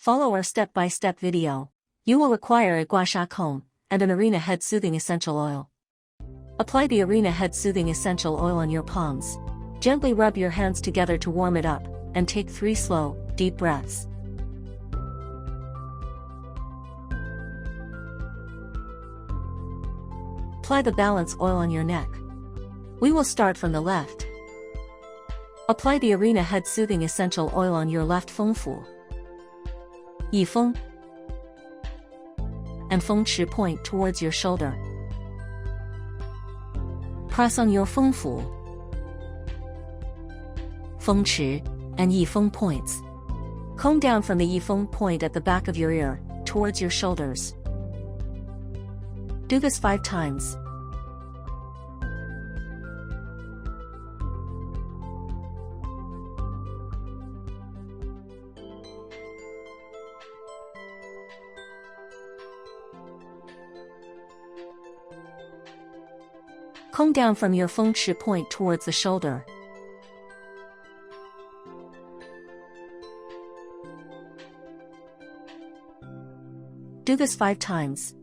Follow our step-by-step video. You will require a gua sha comb and an Arena Head Soothing Essential Oil. Apply the Arena Head Soothing Essential Oil on your palms. Gently rub your hands together to warm it up, and take 3 slow, deep breaths. Apply the balance oil on your neck. We will start from the left. Apply the Arena Head Soothing Essential Oil on your left 风府, 一风, and 风池 point towards your shoulder. Press on your 风府, 风池, and 一风 points. Comb down from the 一风 point at the back of your ear, towards your shoulders. Do this 5 times. Comb down from your 风池 point towards the shoulder. Do this 5 times.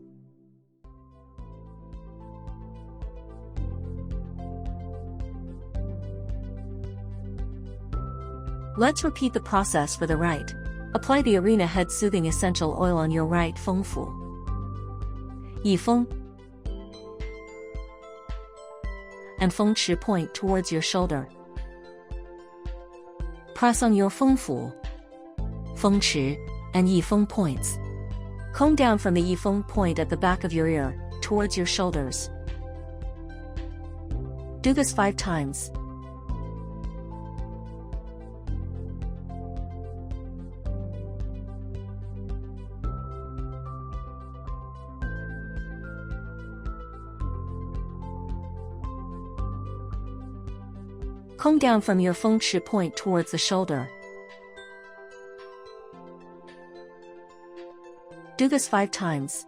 Let's repeat the process for the right. Apply the Arena Head Soothing Essential Oil on your right 风府, 一风, and 风池 point towards your shoulder. Press on your 风府, 风池, and 一风 points. Comb down from the 一风 point at the back of your ear, towards your shoulders. Do this 5 times. Comb down from your 风池 point towards the shoulder. Do this 5 times.